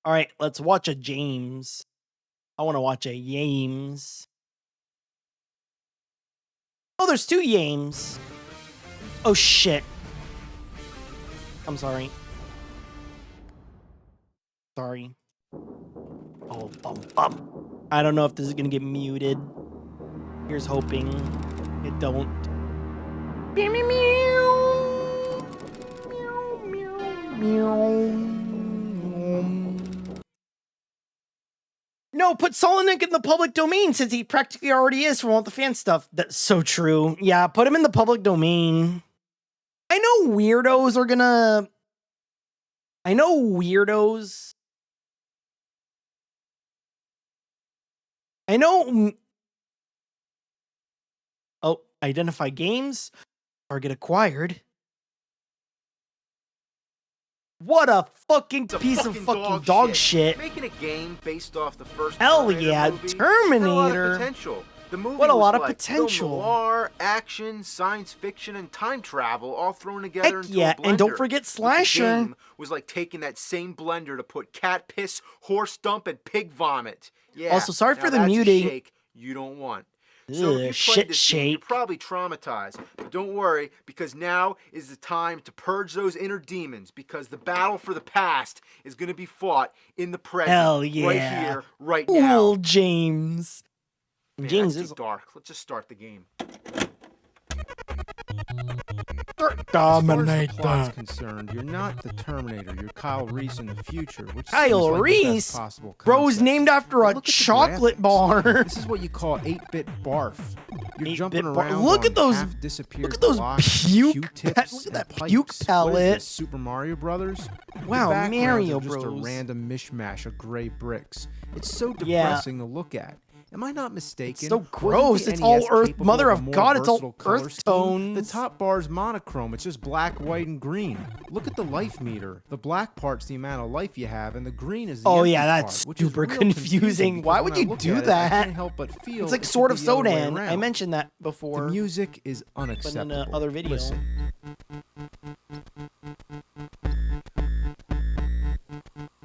All right, let's watch a James. I want to watch a James. Oh, there's two James. Oh, shit. I'm sorry. Sorry. Oh, bum. I don't know if this is going to get muted. Here's hoping it don't. Meow, meow, meow. Meow, meow. No, put Solonik in the public domain since he practically already is from all the fan stuff. That's so true. Yeah, put him in the public domain. I know weirdos are gonna... I know weirdos... I know... Oh, identify games. Target acquired. What a fucking piece of fucking dog shit. Making a game based off the first Hell Terminator yeah, movie Terminator. had a lot of potential. The movie What a was lot of like potential. Film noir, action, science fiction, and time travel all thrown together Heck into yeah, a blender. and don't forget But the Slasher. game was like taking that same blender to put cat piss, horse dump, and pig vomit. Yeah. Also, sorry now for the that's a muting. shake you don't want. So if you Shit played this game, you're shake. probably traumatized. But don't worry, because now is the time to purge those inner demons, because the battle for the past is going to be fought in the present. Hell yeah. Right here, right now. Cool, James. Man, James that's is too dark. Let's just start the game. As far as the plot's Dominator. concerned, you're not the Terminator. You're Kyle Reese in the future, which Kyle seems like the Reese? best possible Bro's concept. named after But a look at the chocolate graphics. bar. This is what you call 8-bit barf. You're 8-bit jumping bar- around. Look on at those- half-disappeared look at those blocks, puke Q-tips, pa- look at and that pipes. puke What is pellet. this, Super Mario Brothers? Wow, The backgrounds Mario are just a Bros. random mishmash of gray bricks. It's so Yeah. depressing to look at. Am I not mistaken? It's so Wasn't the gross. It's all NES Earth. capable Mother a of more God, it's all versatile color earth scheme? tones. The top bar is monochrome. It's just black, white, and green. Look at the life meter. The black part's the amount of life you have, and the green is the Oh empty yeah, that's part, which is super real confusing. Why because would when I you look do at it, I that? can't help but feel It's like it Sword should of be the other way Sodan. I around. mentioned that The before. music is But in unacceptable. another video. Listen.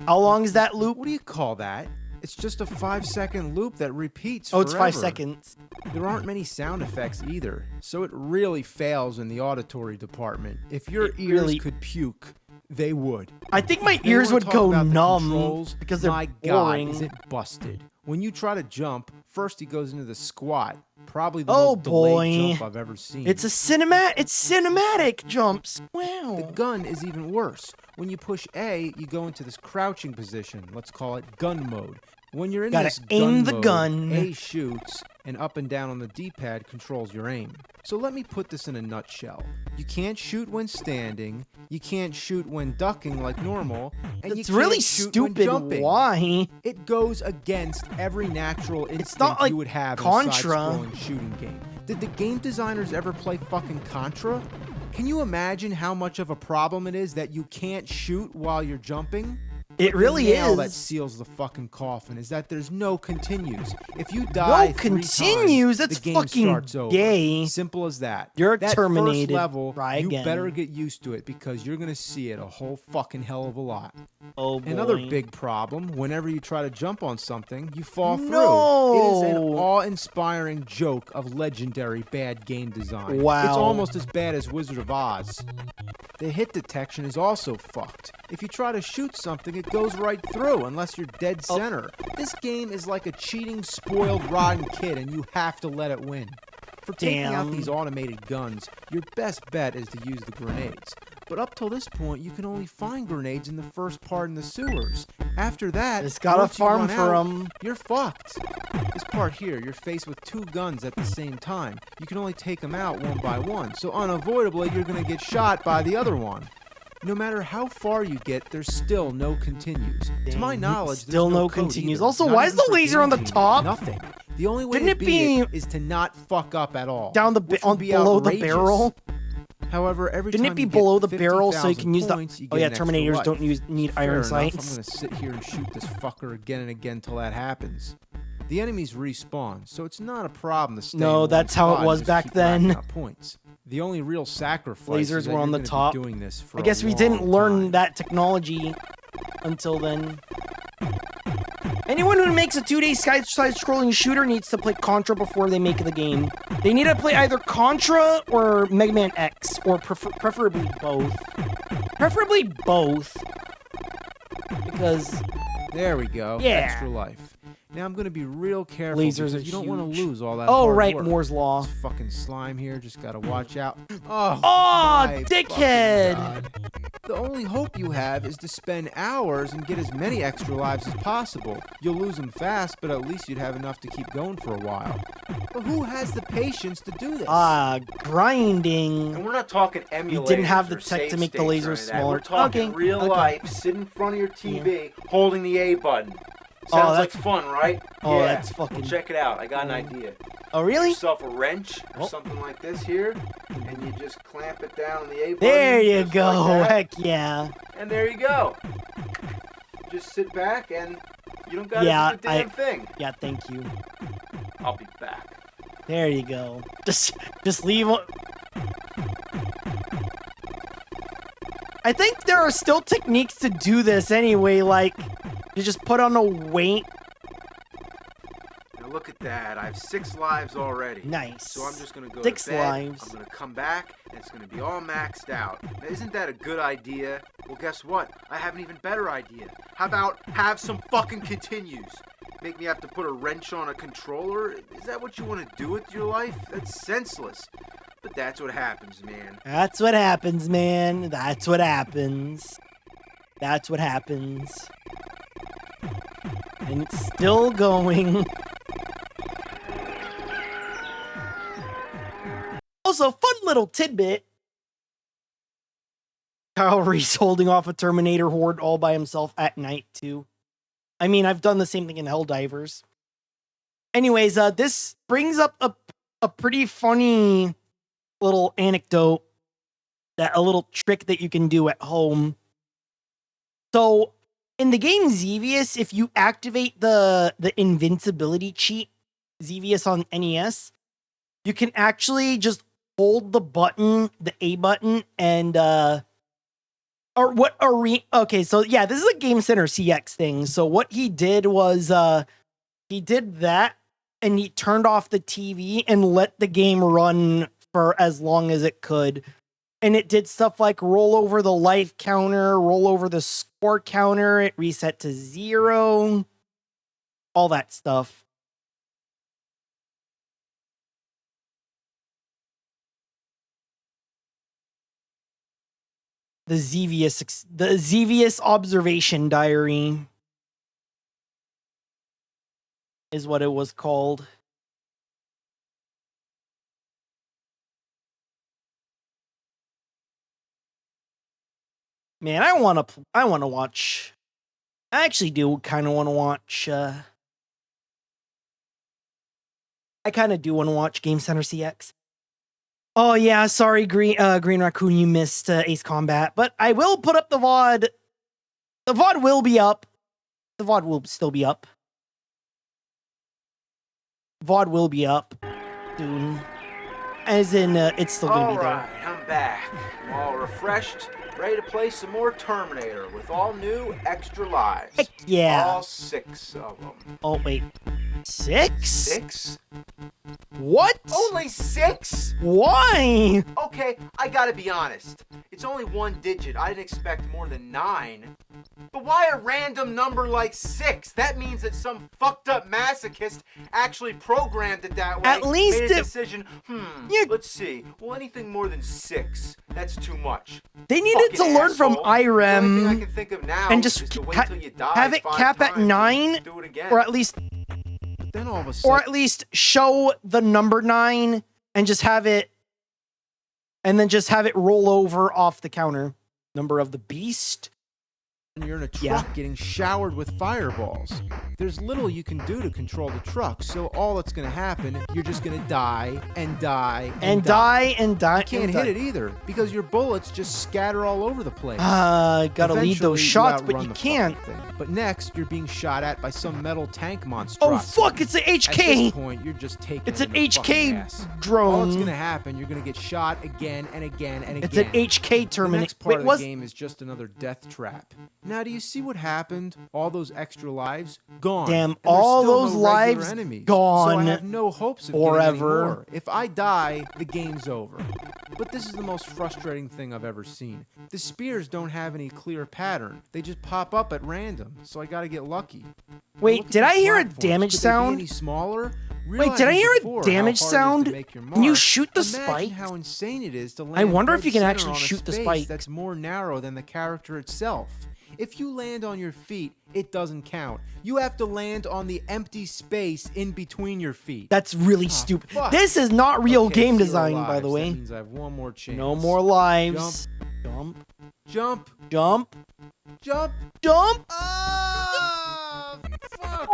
How long is that loop? What do you call that? It's just a 5-second loop that repeats Oh, it's 5 forever. seconds. There aren't many sound effects either, so it really fails in the auditory department. If your It ears really- could puke, they would. I think my Now, you ears wanna would talk go about the numb controls? because they're My God, boring. is it busted? When you try to jump, first he goes into the squat. Probably the Oh, most delayed boy. jump I've ever seen. It's cinematic jumps. Wow. The gun is even worse. When you push A, you go into this crouching position. Let's call it gun mode. When you're in Gotta this aim gun the mode, gun. A shoots, and up and down on the D-pad controls your aim. So let me put this in a nutshell. You can't shoot when standing, you can't shoot when ducking like normal, and It's you really can't shoot when stupid. jumping. Why? It goes against every natural instinct not like you would have Contra. in a side-scrolling shooting game. Did the game designers ever play fucking Contra? Can you imagine how much of a problem it is that you can't shoot while you're jumping? It The really nail that is. seals the fucking coffin is that there's no continues. If you die No 3 continues? times, That's the game fucking starts over. gay. Simple as that. You're that terminated. First level, Try you again. better get used to it because you're gonna see it a whole fucking hell of a lot. Oh boy. Another big problem, whenever you try to jump on something, you fall through. No! It is an awe-inspiring joke of legendary bad game design. Wow. It's almost as bad as Wizard of Oz. The hit detection is also fucked. If you try to shoot something, it goes right through unless you're dead Oh. center. This game is like a cheating, spoiled, rotten kid, and you have to let it win. For taking out Damn. these automated guns, your best bet is to use the grenades. But up till this point, you can only find grenades in the first part in the sewers. After that, Just gotta once you farm run for out, 'em. You're fucked. This part here, you're faced with 2 guns at the same time. You can only take them out one by one, so unavoidably you're gonna get shot by the other one. No matter how far you get, there's still no continues. To my Dang, knowledge, still there's no code continues. either. Also, Not why is even the for laser on the game change, top? Nothing. The only way Didn't to it beat be it is to not fuck up at all. down the which on would be below the outrageous. barrel? However, every Didn't time it be you get below the barrel so you 50,000 can use the? points, you Oh get yeah, an extra Terminators life. don't need Fair iron enough, sights. I'm gonna sit here and shoot this fucker again and again till that happens. The enemies respawn, so it's not a problem to stay in No, one that's how it spot was and just back keep racking then. up points. The only real sacrifice Lasers is that were on you're the gonna be top. doing this for I a guess we didn't long learn time. that technology until then. Anyone who makes a 2D side-scrolling shooter needs to play Contra before they make the game. They need to play either Contra or Mega Man X, or preferably both. Preferably both. Because... There we go. Yeah. Extra life. Now I'm gonna be real careful Lasers because are you don't want to huge. lose all that. Oh, hard right, work. Moore's Law. This fucking slime here, just gotta watch out. Oh, Oh, my dickhead! fucking God. The only hope you have is to spend hours and get as many extra lives as possible. You'll lose them fast, but at least you'd have enough to keep going for a while. But who has the patience to do this? Grinding. And we're not talking emulators. You didn't have the or tech to save make the states or lasers any of that. smaller. We're talking Okay, real okay. life. Sit in front of your TV, holding the A button. Sounds like that's- fun, right? Oh, yeah. that's fucking- Well, check it out. I got an idea. Oh, really? Yourself a wrench or Oh. something like this here, and you just clamp it down on the A button. There you just go. like that, Heck yeah. and there you go. Just sit back and you don't gotta Yeah, do the damn thing. Yeah, thank you. I'll be back. There you go. Just leave. I think there are still techniques to do this anyway, like you just put on a weight. Now look at that. I have 6 lives already. Nice. So I'm just gonna go 6 to bed. lives. I'm gonna come back and it's gonna be all maxed out. Now, isn't that a good idea? Well, guess what? I have an even better idea. How about have some fucking continues? Make me have to put a wrench on a controller? Is that what you want to do with your life? That's senseless. But that's what happens, man. That's what happens, man. That's what happens. That's what happens. And it's still going. Also, fun little tidbit. Kyle Reese holding off a Terminator horde all by himself at night, too. I mean, I've done the same thing in Helldivers. Anyways, this brings up a pretty funny little anecdote, that a little trick that you can do at home. So, in the game Xevious, if you activate the invincibility cheat, Xevious on NES, you can actually just hold the button, the A button, and okay, so yeah, this is a Game Center CX thing. So what he did was he did that and he turned off the TV and let the game run for as long as it could. And it did stuff like roll over the life counter, roll over the score counter, it reset to 0, all that stuff. The Xevious observation diary is what it was called. Man, I want to watch. I actually do kind of want to watch. I kind of do want to watch Game Center CX. Oh yeah, sorry, Green Raccoon, you missed Ace Combat, but I will put up the VOD. The VOD will be up. The VOD will still be up. VOD will be up soon. As in, it's still gonna be there. Alright, I'm back. I'm all refreshed, ready to play some more Terminator with all new extra lives. Heck yeah. All 6 of them. Oh wait, 6? 6? What? Only 6? Why? Okay, I gotta be honest. It's only 1 digit. I didn't expect more than 9. But why a random number like 6? That means that some fucked up masochist actually programmed it that way. At least made a it- decision. Yeah. Let's see. Well, anything more than 6, that's too much. They needed to Fucking learn from asshole. The only thing I IREM can think of now and just is to wait ha- till you die have it 5 cap at times and 9, do it again. or at least Then all of a or sudden, at least show the number 9 and just have it roll over off the counter. Number of the beast. you're in a truck Yeah. getting showered with fireballs. There's little you can do to control the truck, so all that's going to happen, you're just going to die and die And die and die. You can't hit it either because your bullets just scatter all over the place. Gotta lead Eventually, those shots, but outrun you the can't. fucking thing. But next, you're being shot at by some metal tank monster. Oh fuck! It's an At this HK. point, you're just taking It's it an in the fucking HK ass. All that's drone. gonna happen, you're gonna get shot again and again and again. It's an HK The Terminator. next part Wait, of was the game is just another death trap. Now, do you see what happened? All those extra lives gone. gone. Damn, and there's all still those no regular lives enemies. gone So I have no hopes of getting any forever. more. If I die, the game's over. But this is the most frustrating thing I've ever seen. The spears don't have any clear pattern. They just pop up at random, so I gotta get lucky. Wait, did I hear a damage Could they be sound? any smaller? Wait, did I hear a damage sound? Can Can you shoot the spike? How insane it is to land I wonder if dead you can center actually on a shoot the space spike. that's more narrow than the character itself. If you land on your feet, it doesn't count. You have to land on the empty space in between your feet. That's really stupid. fuck. This is not real Okay, game 0 design, by the lives. way. That means I have one more chance. No more lives. Jump, Jump. jump, Jump. jump. Ah, fuck.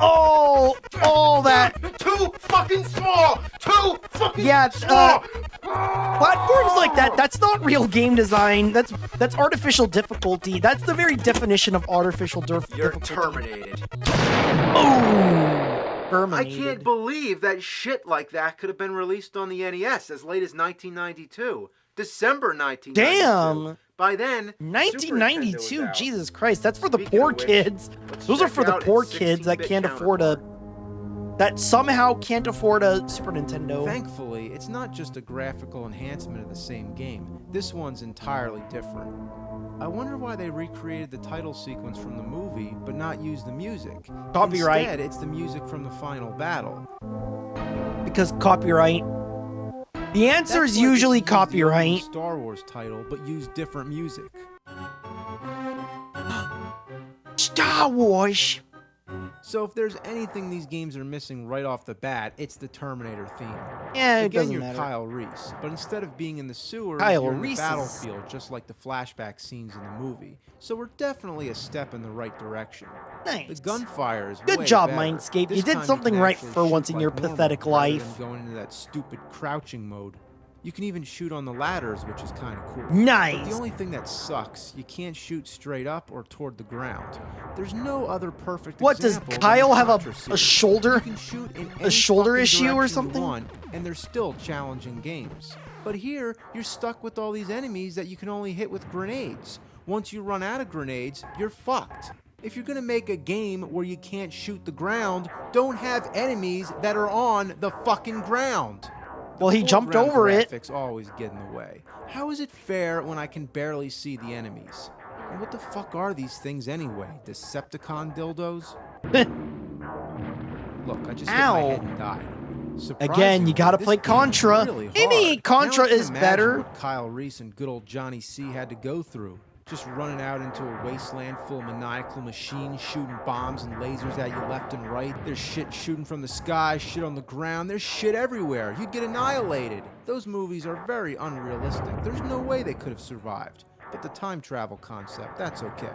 Oh, that. Too fucking small! Too fucking Yeah, small! platforms like that, that's not real game design. That's artificial difficulty. That's the very definition of artificial You're difficulty. terminated. Oh, I terminated. can't believe that shit like that could have been released on the NES as late as 1992. December 1992. Damn. By then, Super Nintendo 1992, was out. Jesus Christ, that's for the Speaking poor of which, kids. let's Those are check for the out poor its kids that 16-bit can't afford a, that somehow can't afford a Super Nintendo. Thankfully, it's not just a graphical enhancement of the same game. This one's entirely different. I wonder why they recreated the title sequence from the movie, but not use the music. Copyright. Instead, it's the music from the final battle. Because copyright. The answer That's is like if usually you used the original copyright. Star Wars title, but use different music. Star Wars. So if there's anything these games are missing right off the bat, it's the Terminator theme. Yeah, it Again, doesn't you're matter. Kyle Reese, but instead of being in the sewers, Kyle you're in Reese the is- battlefield, just like the flashback scenes in the movie. So we're definitely a step in the right direction. Nice. The gunfire is Good way job, better. Mindscape. This You did time something can right actually for shoot once in like your normal, pathetic rather than life. going into that stupid crouching mode. You can even shoot on the ladders, which is kind of cool. Nice. But the only thing that sucks, you can't shoot straight up or toward the ground. There's no other perfect What, does example than Kyle the have Contra a series. shoulder? You can shoot in any shoulder fucking issue or direction you something? want, and they're still challenging games. But here, you're stuck with all these enemies that you can only hit with grenades. Once you run out of grenades, you're fucked. If you're gonna make a game where you can't shoot the ground, don't have enemies that are on the fucking ground. Well, he jumped over it. Graphics always get in the way. How is it fair when I can barely see the enemies? And what the fuck are these things anyway? Decepticon dildos? Look, I just hit my Ow. head and died. Again, you gotta Surprisingly, play this game is Contra. really Maybe hard. Contra Now I can is imagine better. What Kyle Reese and good old Johnny C had to go through. Just running out into a wasteland full of maniacal machines shooting bombs and lasers at you left and right. There's shit shooting from the sky, shit on the ground. There's shit everywhere. You'd get annihilated. Those movies are very unrealistic. There's no way they could have survived. But the time travel concept, that's okay.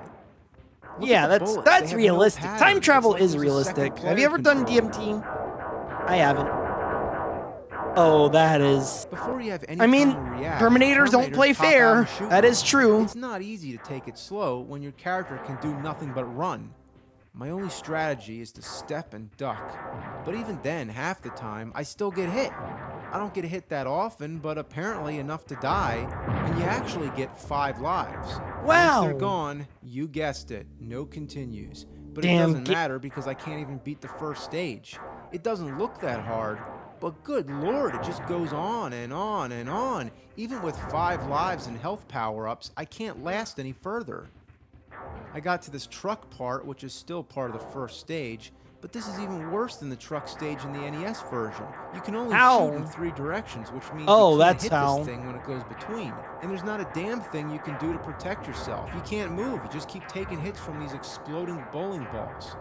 Look Yeah, at the that's bullets. They that's have no realistic. pattern. Time It's travel like is there's a realistic. second Have you ever player done control. DMT? I haven't. Oh, that is. Before you have any I mean, time to react, Terminators don't play pop out fair. and shoot That you. is true. It's not easy to take it slow when your character can do nothing but run. My only strategy is to step and duck. But even then, half the time, I still get hit. I don't get hit that often, but apparently enough to die, and you actually get 5 lives. Wow. Once they're gone, you guessed it, no continues. But Damn, it doesn't matter because I can't even beat the first stage. It doesn't look that hard, but good lord, it just goes on and on and on. Even with 5 lives and health power-ups, I can't last any further. I got to this truck part, which is still part of the first stage, but this is even worse than the truck stage in the NES version. You can only How? shoot in 3 directions, which means Oh, you can't that's hit how. this thing when it goes between. And there's not a damn thing you can do to protect yourself. You can't move. You just keep taking hits from these exploding bowling balls.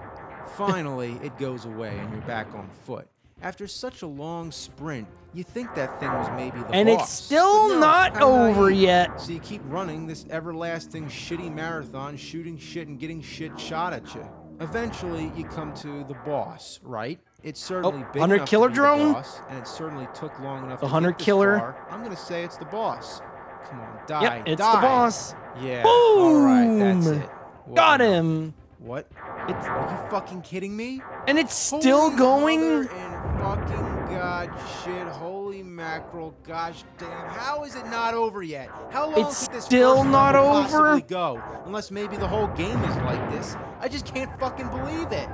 Finally, it goes away and you're back on foot. After such a long sprint, you think that thing was maybe the And boss. it's still But no, not I'm over naive. yet. So you keep running this everlasting shitty marathon, shooting shit and getting shit shot at you. Eventually, you come to the boss, right? It's certainly big Hunter enough Killer to be the drone? boss, and it certainly took long enough The to Hunter get this Killer? far. I'm gonna say it's the boss. Come on, die, Yep, it's die. the boss. Yeah. All right, that's Boom. it. What Got now? him. What? It's, Are you fucking kidding me? and it's still Holy going. mother and fucking god shit, holy mackerel, gosh damn. How is it not over yet? How long It's could this still first not level over? possibly go? Unless maybe the whole game is like this. I I just can't fucking believe it.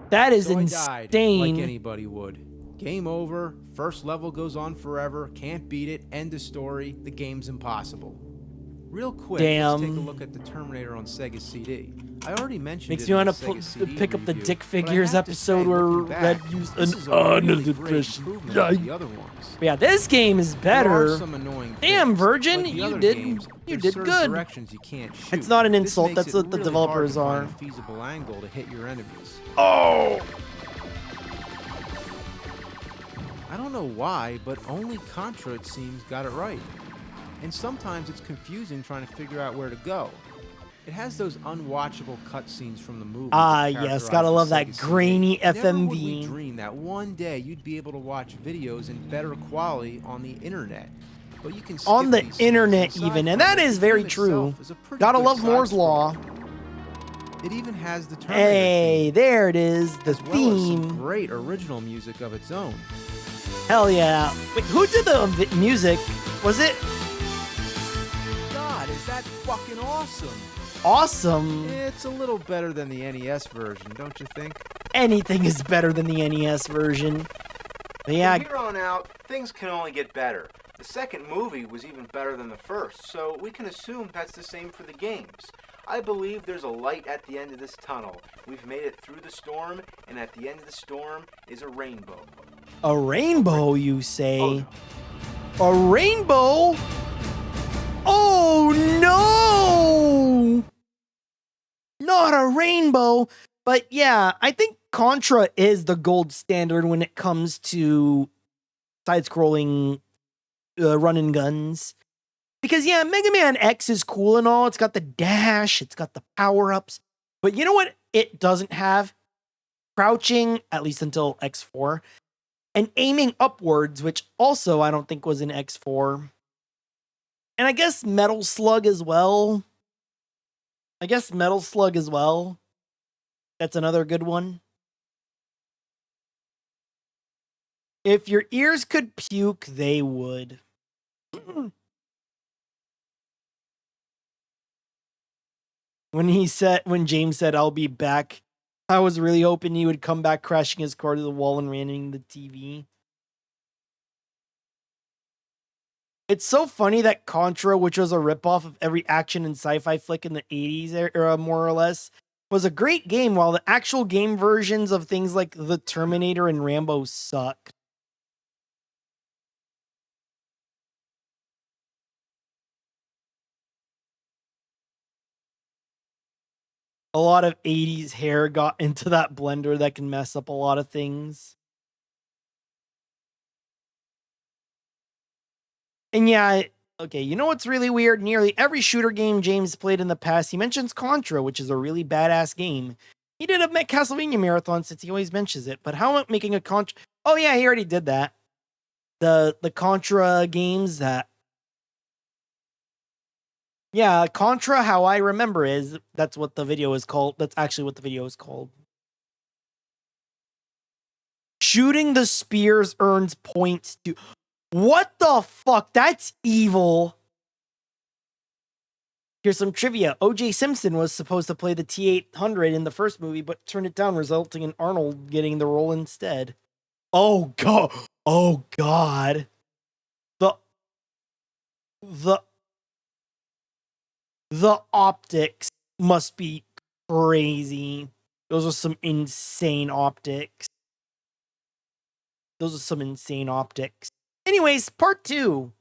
That is So I died, insane. like anybody would. Game over, first level goes on forever, can't beat it, end of story, the game's impossible. Real quick, let's take a Damn. look at the Terminator on Sega CD. I already mentioned Makes it me in want the Sega to CD pick up the review, Dick but I Figures have to episode say, where looking Red back, used this an is a really unlimited great impression. improvement over the other ones. Yeah, this game is There are better. some annoying Damn, things. Virgin, Like the you other did- games, you there's did certain good. directions you can't shoot. It's not an This insult, makes that's it what the really developers hard are. to find a feasible angle to hit your enemies. Oh! I don't know why, but only Contra, it seems, got it right. And sometimes it's confusing trying to figure out where to go. It has those unwatchable cutscenes from the movie. Ah, yes, gotta love that grainy Never would we FMV. dream that one day you'd be able to watch videos in better quality on the internet. But you can skip On the these scenes, internet aside even, and from that it, is the very game true. itself is a pretty Gotta good love Moore's side Law. scroller. It even has the Terminator Hey, theme, there it is, the as well as some theme. great original music of its own. Hell yeah. Wait, who did the music? Was it God, is that fucking awesome? awesome? It's a little better than the NES version, don't you think? Anything is better than the NES version. But yeah, From here on out, things can only get better. The second movie was even better than the first, so we can assume that's the same for the games. I believe there's a light at the end of this tunnel. We've made it through the storm, and at the end of the storm is a rainbow. a rainbow, you say? Oh, A rainbow? Oh no! Not a rainbow. But yeah, I think Contra is the gold standard when it comes to side-scrolling run and guns. Because yeah, Mega Man X is cool and all. It's got the dash, it's got the power-ups. But you know what it doesn't have? Crouching, at least until X4. And aiming upwards, which also I don't think was in X4. And I guess Metal Slug as well. That's another good one. If your ears could puke, they would. When James said, "I'll be back," I was really hoping he would come back crashing his car to the wall and ramming the TV. It's so funny that Contra, which was a ripoff of every action and sci-fi flick in the 80s era, more or less, was a great game, while the actual game versions of things like the Terminator and Rambo suck. A lot of 80s hair got into that blender that can mess up a lot of things. And yeah, okay, you know what's really weird? Nearly every shooter game James played in the past, he mentions Contra, which is a really badass game. He did a Castlevania marathon since he always mentions it, but how about making a Contra? Oh yeah, he already did that. The Contra games that... Yeah, Contra, how I remember is, that's what the video is called. That's actually what the video is called. Shooting the spears earns points to... What the fuck? That's evil. Here's some trivia. O.J. Simpson was supposed to play the T-800 in the first movie, but turned it down, resulting in Arnold getting the role instead. Oh god. Oh god. The optics must be crazy. Those are some insane optics. Anyways, part 2.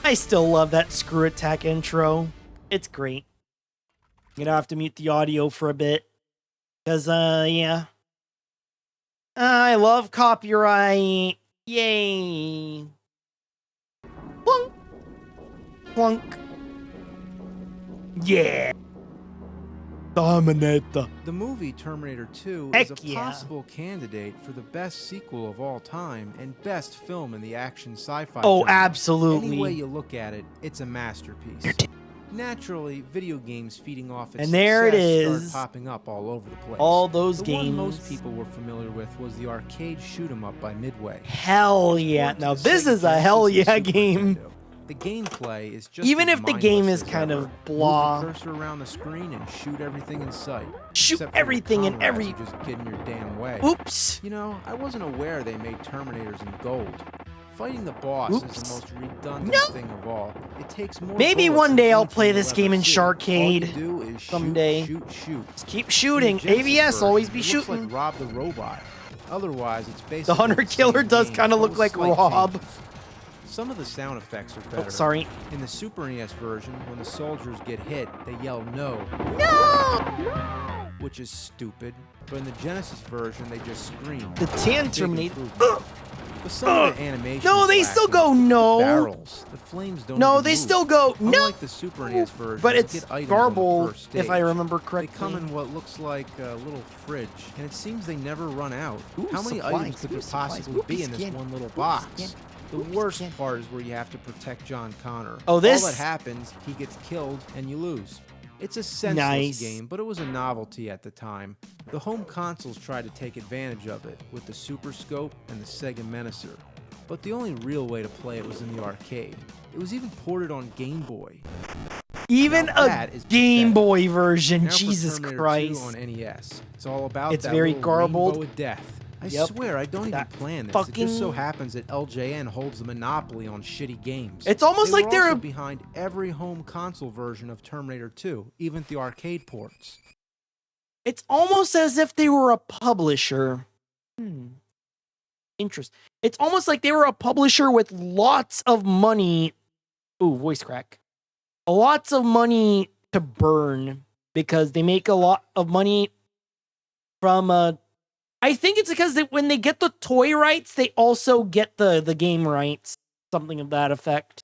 I still love that Screw Attack intro. It's great. I'm gonna have to mute the audio for a bit. Because, yeah. I love copyright. Yay. Plunk. Plunk. Yeah. Terminator. The movie Terminator 2 Heck is a yeah. possible candidate for the best sequel of all time and best film in the action sci-fi Oh, genre. absolutely. Any way you look at it, it's a masterpiece. Naturally, video games feeding off its And there it success is. start popping up all over the place. All those the games. one most people were familiar with was the arcade shoot-'em-up by Midway. Hell yeah. Now this is a hell yeah game. The gameplay is just Even as if the game mindless is as kind ever. of blah. Move the cursor around the screen and shoot everything in sight. Shoot Except for your everything in comrades every... who just get in your damn way. Oops. You know, I wasn't aware they made Terminators in gold. Fighting the boss is the most redundant thing of all. It takes more Maybe bullets one than day I'll anything play you'll this ever game in see. Sharkade. All you do is Someday. shoot. Just keep shooting. In the Genesis AVS, always version, be it shooting. looks like Rob the Robot. Otherwise, it's basically The Hunter Killer same does game, kind of but look with like slight Rob. changes. Some of the sound effects are better. Oh, sorry. In the Super NES version, when the soldiers get hit, they yell no. No! Which is stupid. But in the Genesis version, they just scream. The Tan Big Terminator. improvement. But some of the animation No, is they still lacking. go no. The barrels, the flames don't No, even they move. still go no. Unlike the Super NES version, But you it's get items on the garbled, first if I stage. remember They correctly. come in what looks like a little fridge, and it seems they never run out. Ooh, How many supplies. items could Ooh, there supplies. possibly Ooh, be in this skin. one little Ooh, box? skin. The Ooh, worst skin. part is where you have to protect John Connor. Oh, this- All that happens, he gets killed, and you lose. It's a senseless Nice. game, but it was a novelty at the time. The home consoles tried to take advantage of it with the Super Scope and the Sega Menacer. But the only real way to play it was in the arcade. It was even ported on Game Boy. Even Now a that is Game pathetic. Boy version. Now for Jesus Terminator Christ. 2 on NES. It's all about It's that very little garbled. rainbow of death. I Yep. swear, I don't even That plan this. It just so fucking- happens that LJN holds the monopoly on shitty games. It's almost They like were they're also a- behind every home console version of Terminator 2, even the arcade ports. It's almost as if they were a publisher. It's almost like they were a publisher with lots of money. Ooh, voice crack. Lots of money to burn because they make a lot of money from I think it's because when they get the toy rights, they also get the game rights. Something of that effect.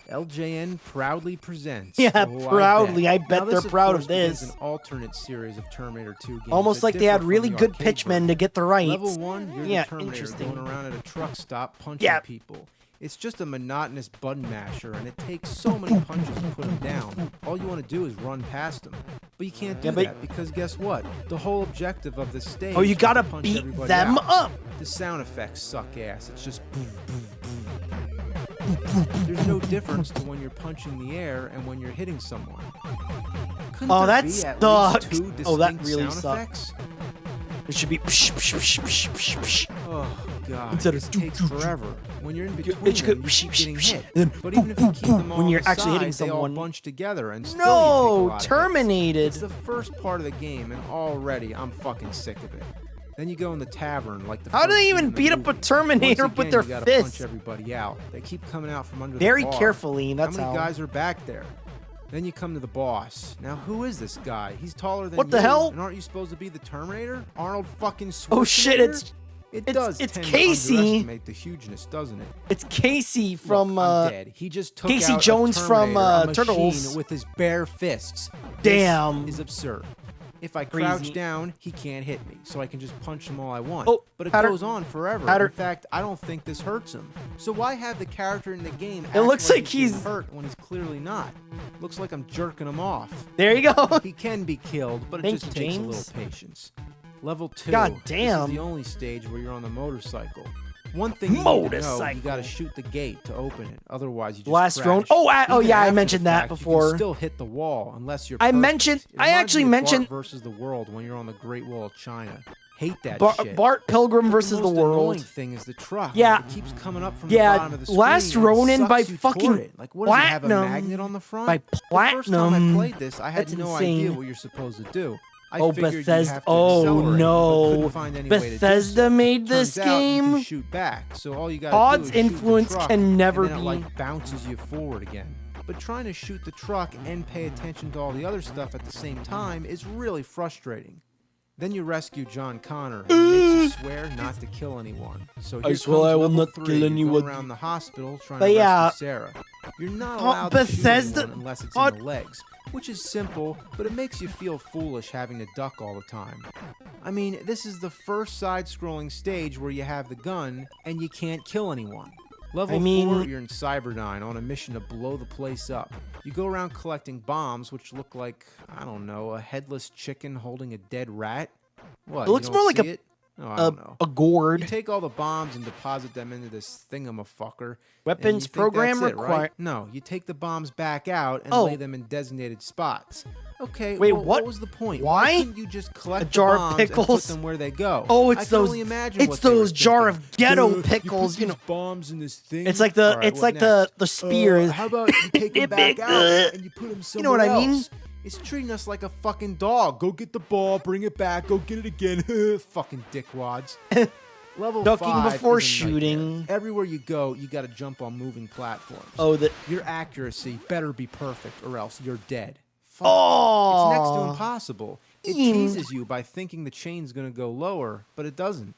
LJN proudly presents. Yeah, Oh, proudly. I Now, bet this, they're proud course, of begins this. An alternate series of Terminator 2 games. Almost that like they had differ really from the good arcade pitchmen version. to get the rights. Level 1, you're Yeah, the Terminator interesting. going around at a truck stop punching Yeah. people. It's just a monotonous button masher, and it takes so many punches to put them down. All you want to do is run past them. But you can't do Yeah, but- that, because guess what? The whole objective of this stage Oh, you is to gotta punch beat everybody them out. up. The sound effects suck ass. It's just boom, boom, boom. There's no difference to when you're punching the air and when you're hitting someone. Couldn't Oh, there that be at sucks. least two Oh, that distinct really sound sucks. effects? It should be. Oh god, Instead of this takes forever. When you're in between it should them, go you keep getting hit. then But even if you keep them all when on you're the actually hitting side, they all someone. bunch together and still you take a No, lot of hits. terminated. It's the first part of the game, and already I'm fucking sick of it. Then you go in the tavern, like the How do first they scene even in the beat up a movie. Terminator Once with again, their you gotta fists? punch everybody out. They keep coming out from under Very the bar. carefully. That's how how. many guys are back there? Then you come to the boss. Now, who is this guy? He's taller than What the you, hell? And aren't you supposed to be the Terminator? Arnold fucking Schwarzenegger? Oh shit! It it's- does it's tend Casey. to underestimate the hugeness, doesn't it? It's Casey from Look, I'm dead. He just took Casey out a Jones from, Terminator, a machine Turtles. with his bare fists. Damn. This is absurd. If I crouch Crazy. down, he can't hit me, so I can just punch him all I want. Oh, but it pattern- goes on forever. pattern- In fact, I don't think this hurts him. So why have the character in the game act looks like he's he's- hurt when he's clearly not? Looks like I'm jerking him off. There you go. He can be killed, but it Thank just you, takes a James. little patience. Level 2. God This damn. is the only stage where you're on the motorcycle. One thing you need to know, you Motorcycle. gotta shoot the gate to open it. Otherwise, you just Last crash. drone. Even Yeah, I after mentioned the that fact, You before. can still hit the wall unless you're. I perfect. mentioned- It I reminds actually me of mentioned- Bart versus the World when you're on the Great Wall of China. Hate that shit. Bart Pilgrim But versus the most world. annoying thing is the truck. Yeah. It keeps coming up from Yeah, the bottom of the screen. Last and it Ronin sucks by you toward fucking it. Like, what does it have, a Platinum? magnet on the front? By The first time Platinum. I played this, I had That's no insane. idea what you're supposed to do. I Oh, figured you'd Bethesda. have to Oh, accelerate, but no. couldn't find any way to do Bethesda so. made this Turns out you game? can shoot back, so all you gotta Pod's do is shoot the influence truck, can never and then be- it like bounces you forward again. But trying to shoot the truck and pay attention to all the other stuff at the same time is really frustrating. Then you rescue John Connor, and he makes you swear not to kill anyone. So here swear comes I will level not 3, kill you're anyone. going around the hospital trying But to yeah. rescue Sarah. You're not allowed to Bethesda- shoot anyone unless it's in the legs, which is simple, but it makes you feel foolish having to duck all the time. I mean, this is the first side-scrolling stage where you have the gun, and you can't kill anyone. Level I mean- 4, you're in Cyberdyne on a mission to blow the place up. You go around collecting bombs, which look like, I don't know, a headless chicken holding a dead rat. What? It looks you don't more like see it? Oh, I don't know. a gourd. You take all the bombs and deposit them into this thingamafucker. Weapons and you think program that's it, required. right? No, you take the bombs back out and Oh. lay them in designated spots. Okay, Wait, well, what? was the point? Why? Couldn't you just collect A jar the of bombs and put pickles? them where they go? Oh, I it's can those. only imagine It's what they were those jar thinking. of ghetto You pickles. put You these know, bombs in this thing. it's like the. All right, it's what like next? the spears. How about you take them back out and you put them somewhere You know what I mean? else? It's treating us like a fucking dog. Go get the ball, bring it back, go get it again. Fucking dickwads. Level Ducking 5 before is a nightmare. shooting. Everywhere you go, you got to jump on moving platforms. Oh, the. Your accuracy better be perfect, or else you're dead. Fuck. Oh. It's next to impossible. It teases you by thinking the chain's gonna go lower, but it doesn't.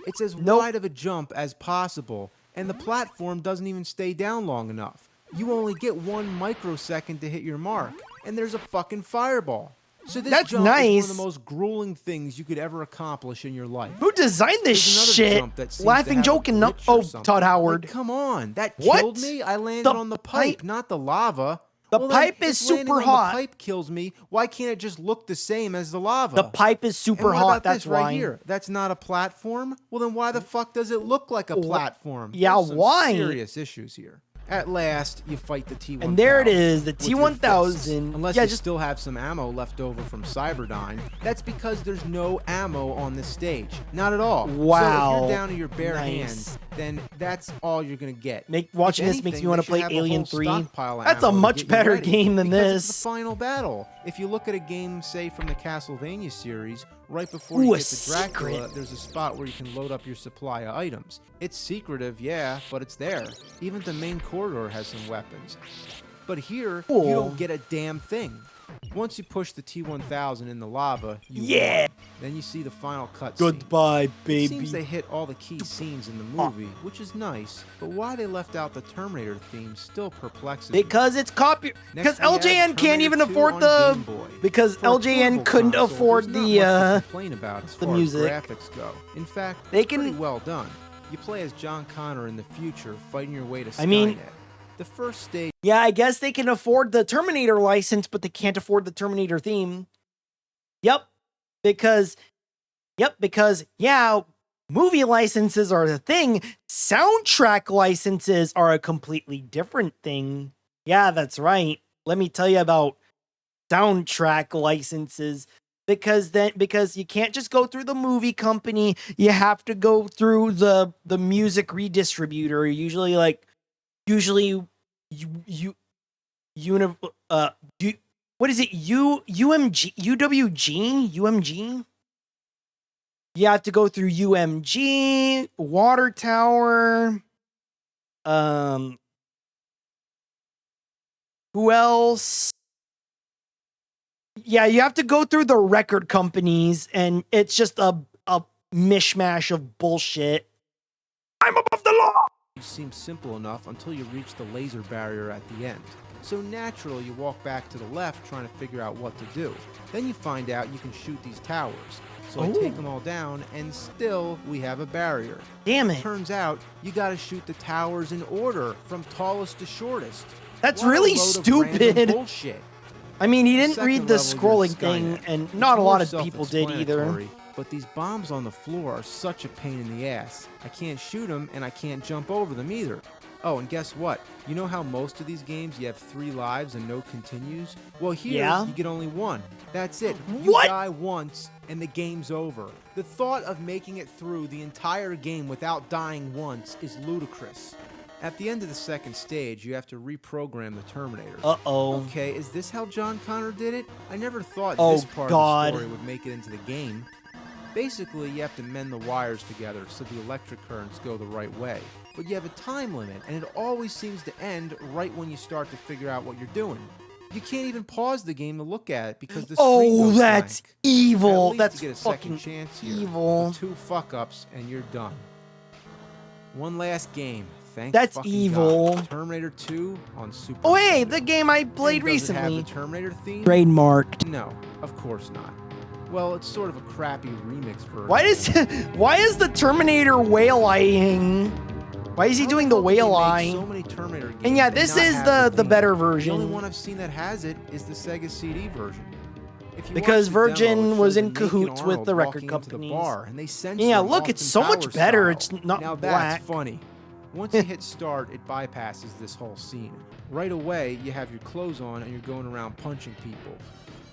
It's as Nope. wide of a jump as possible, and the platform doesn't even stay down long enough. You only get 1 microsecond to hit your mark, and there's a fucking fireball. So this That's jump nice. is one of the most grueling things you could ever accomplish in your life. Who designed this There's another shit? jump that seems to Laughing, have a joking. No. glitch or Oh, something. Todd Howard. Like, come on, that What? killed me. I landed The on the pipe, pipe- not the lava. The Well, then, pipe is if landing super on hot. The pipe kills me. Why can't it just look the same as the lava? The pipe is And super what hot. about That's this right why. here? That's not a platform. Well, then why the fuck does it look like a platform? Yeah, There's some why? Serious issues here. At last, you fight the T-1000. And there it is, the with your fists. T-1000. Unless Yeah, you just still have some ammo left over from Cyberdyne. That's because there's no ammo on this stage. Not at all. So Wow. if you're down to your bare Nice. hands, then that's all you're going to get. watching If this makes anything, me want they to play should have a Alien whole 3. stockpile of That's a ammo to much get you better ready, game than because this. It's the final battle. If you look at a game, say, from the Castlevania series, right before Ooh, you a get to Dracula, secret. there's a spot where you can load up your supply of items. It's secretive, yeah, but it's there. Even the main corridor has some weapons. But here, Cool. you don't get a damn thing. Once you push the T-1000 in the lava, you Yeah. win. Then you see the final cutscene. Goodbye, It baby. seems they hit all the key scenes in the movie, which is nice, but why they left out the Terminator theme still perplexes me. Because it's copy. Next Because we have LJN can't Terminator even 2 afford on the. Game Boy. Because For a LJN portable couldn't console, afford there's the. not much to complain about as the far music. as graphics go. In fact, They it's can- pretty well done. You play as John Connor in the future, fighting your way to Skynet. I mean- the first stage. Yeah, I guess they can afford the Terminator license, but they can't afford the Terminator theme. Yep. Because, yeah, movie licenses are the thing. Soundtrack licenses are a completely different thing. Yeah, that's right. Let me tell you about soundtrack licenses. Because you can't just go through the movie company. You have to go through the music redistributor. Usually what is it? UMG? You have to go through UMG, Water Tower. Who else? Yeah, you have to go through the record companies, and it's just a mishmash of bullshit. I'm above the law. Seems simple enough until you reach the laser barrier at the end. So naturally, you walk back to the left trying to figure out what to do. Then you find out you can shoot these towers. So I take them all down, and still we have a barrier. Damn it. Turns out you gotta shoot the towers in order, from tallest to shortest. That's What a really load of random stupid. bullshit. I mean, he didn't Second read the level, you're scrolling thing, Skynet. and It's not a more lot of people did either. self-explanatory, But these bombs on the floor are such a pain in the ass. I can't shoot them, and I can't jump over them either. Oh, and guess what? You know how most of these games you have 3 lives and no continues? Well, here Yeah. you get only 1. That's it. You What? die once, and the game's over. The thought of making it through the entire game without dying once is ludicrous. At the end of the second stage, you have to reprogram the Terminator. Uh-oh. Okay, is this how John Connor did it? I never thought Oh, this part God. of the story would make it into the game. Basically, you have to mend the wires together so the electric currents go the right way. But you have a time limit, and it always seems to end right when you start to figure out what you're doing. You can't even pause the game to look at it because the screen Oh, goes that's blank. evil. At least That's you get a second fucking chance here. evil. With 2 fuck-ups, and you're done. One last game. Thank That's fucking evil. God. Terminator 2 on Super Oh, hey, Nintendo. the game I And played does it have recently. the Terminator theme? Trademarked. No, of course not. Well, it's sort of a crappy remix version. Why is the Terminator whale-eyeing? Why is he How doing the hell did they whale make eye? So many Terminator games And yeah, and this not is have the theme. better The only version. one I've seen that has it is the Sega CD version. If you Because watch the Virgin demo, it was shows in a naked cahoots with Arnold the record walking into the companies. bar, and they censor Yeah, him look, it's Austin so much Powers better. style. It's not now black. That's funny. Once you hit start, it bypasses this whole scene. Right away, you have your clothes on and you're going around punching people.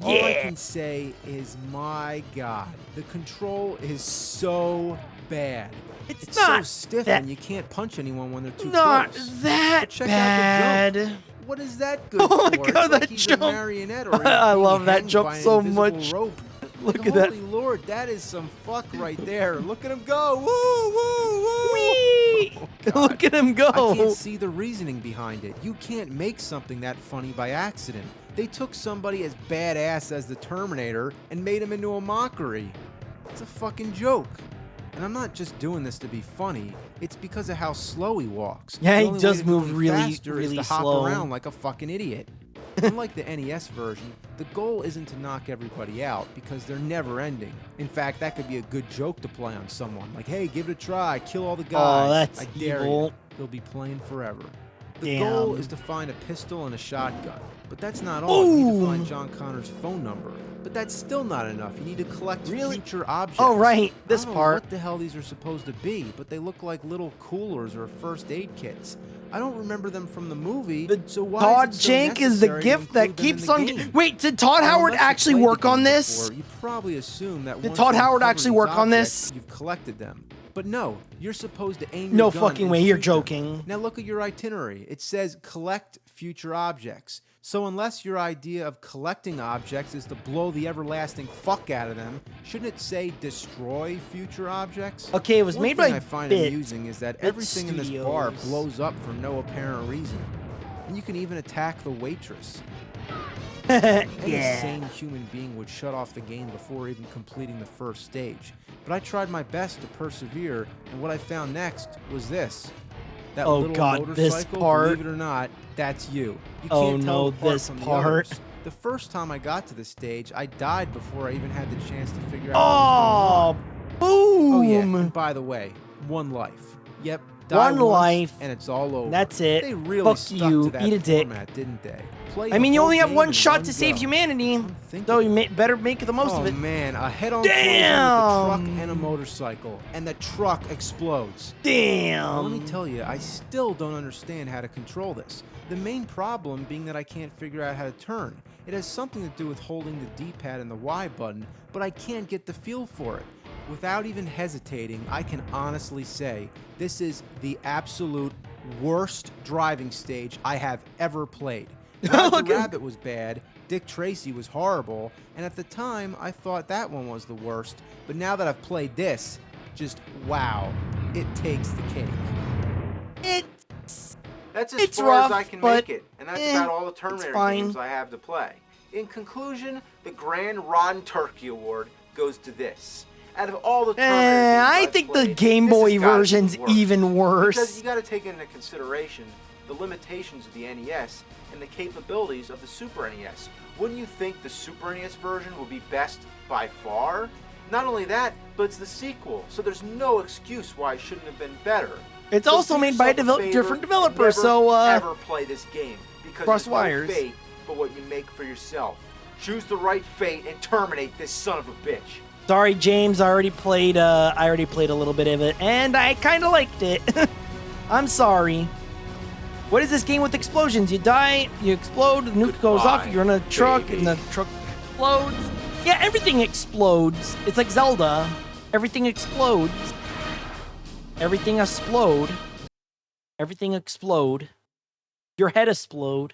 All I Yeah. can say is, my God, the control is so bad. It's so not stiff that- and you can't punch anyone when they're too Not close. that But check out the jump. bad. What is that good Oh my for? God, It's like that he's jump. a marionette or he's I being love that hanged jump by an so invisible much. rope. Look Like, at that. holy Lord, that is some fuck right there. Look at him go. Woo, woo, woo. Whee! Oh, God. Look at him go. I can't see the reasoning behind it. You can't make something that funny by accident. They took somebody as badass as the Terminator and made him into a mockery. It's a fucking joke. And I'm not just doing this to be funny. It's because of how slow he walks. Yeah, The he only way does to do move him really, faster really is to hop slow. around like a fucking idiot. Unlike the NES version, the goal isn't to knock everybody out because they're never ending. In fact, that could be a good joke to play on someone. Like, hey, give it a try, kill all the guys. Oh, that's I dare evil. you. They'll be playing forever. The Damn. goal is to find a pistol and a shotgun. But that's not all. You need to Ooh. find John Connor's phone number. But that's still not enough. You need to collect Really? future objects. Oh, right. This I don't part. know what the hell these are supposed to be, but they look like little coolers or first aid kits. I don't remember them from the movie, so why Todd is it so Jank is the necessary to gift that include them in keeps the on. game? Wait, did Todd Well, Howard unless you actually played the work on game this? before, you probably assume that Did once Todd you Howard uncover actually these work on objects, this? You've collected them. But no, you're supposed to aim No your gun fucking and way, you're shoot them. joking. Now look at your itinerary. It says collect future objects. So unless your idea of collecting objects is to blow the everlasting fuck out of them, shouldn't it say destroy future objects? Okay, it was One made thing by I find Bit- amusing is that Bit everything in this bar Studios. blows up for no apparent reason. And you can even attack the waitress. Yeah. Any sane human being would shut off the game before even completing the first stage. But I tried my best to persevere, and what I found next was this. That Oh, little God, this motorcycle, part. believe it or not, that's you. You Oh, can't tell no, it apart this from the part. others. The first time I got to this stage, I died before I even had the chance to figure out what was going on. Oh, Oh yeah, boom. and by the way, one life. Yep, die One once, life. and it's all over. That's it. They really Fuck stuck you. to that Eat a dick. format, didn't they? Play I the mean, you whole only have game one in shot to save go. humanity. Unthinkable. So you better make the most Oh of it. man, a head-on collision with a truck Damn. and a motorcycle, and the truck explodes. Damn. Now, let me tell you, I still don't understand how to control this. The main problem being that I can't figure out how to turn. It has something to do with holding the D-pad and the Y button, but I can't get the feel for it. Without even hesitating, I can honestly say this is the absolute worst driving stage I have ever played. Roger Look at- Rabbit was bad, Dick Tracy was horrible, and at the time I thought that one was the worst, but now that I've played this, just wow, it takes the cake. That's as It's far rough, as I can but, make it, and that's about all the Terminator fine. games I have to play. In conclusion, the Grand Rotten Turkey Award goes to this. Out of all the Terminator games I I've think the played, Game this Boy has gotta be version's the worst. even worse. Because you got to take into consideration the limitations of the NES and the capabilities of the Super NES. Wouldn't you think the Super NES version would be best by far? Not only that, but it's the sequel, so there's no excuse why it shouldn't have been better. It's So also do made by a yourself favor different and developer, never, so ever play this game because cross there's wires. no fate but what you make for yourself. Choose the right fate and terminate this son of a bitch. Sorry, James. I already played a little bit of it, and I kind of liked it. I'm sorry. What is this game with explosions? You die, you explode, the nuke goes off, Goodbye, you're in a truck, baby. and the truck explodes. Yeah, everything explodes. It's like Zelda. Everything explodes. Everything explode. Everything explode. Your head explode.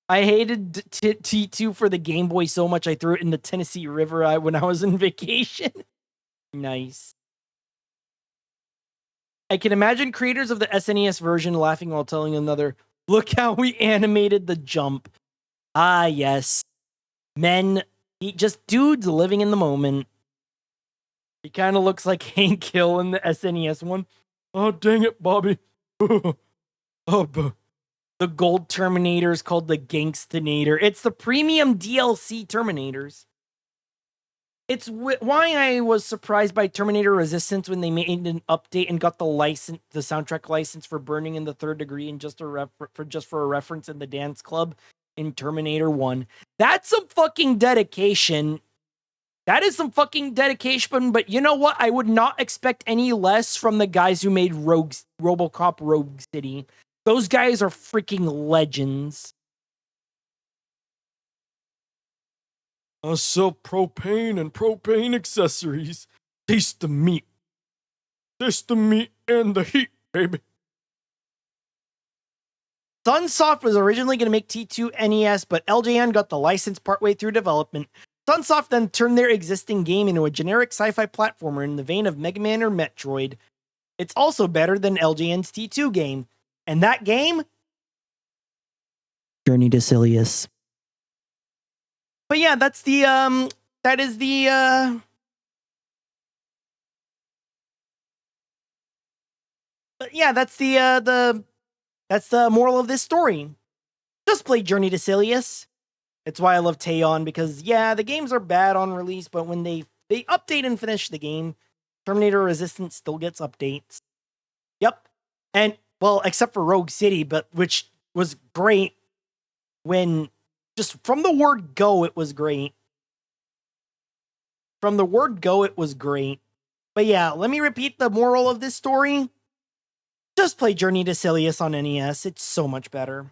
I hated T2 for the Game Boy so much I threw it in the Tennessee River when I was on vacation. Nice. I can imagine creators of the SNES version laughing while telling another, "Look how we animated the jump." Ah, yes. Men, just dudes living in the moment. He kind of looks like Hank Hill in the SNES one. Oh, dang it, Bobby. The gold Terminator is called the Gangstinator. It's the premium DLC Terminators. It's why I was surprised by Terminator Resistance when they made an update and got the soundtrack license for Burning in the Third Degree, and just for a reference in the dance club in Terminator 1. That's some fucking dedication. That is some fucking dedication, but you know what? I would not expect any less from the guys who made RoboCop Rogue City. Those guys are freaking legends. I sell propane and propane accessories. Taste the meat. Taste the meat and the heat, baby. Sunsoft was originally going to make T2 NES, but LJN got the license partway through development. Sunsoft then turned their existing game into a generic sci-fi platformer in the vein of Mega Man or Metroid. It's also better than LJN's T2 game. And that game? Journey to Silius. But yeah, that's the that is the but yeah, that's the moral of this story. Just play Journey to Silius. It's why I love Taeon, because yeah, the games are bad on release, but when they update and finish the game, Terminator Resistance still gets updates. Yep. And well, except for Rogue City, but which was great when just from the word go, it was great. From the word go, it was great. But yeah, let me repeat the moral of this story. Just play Journey to Silius on NES. It's so much better.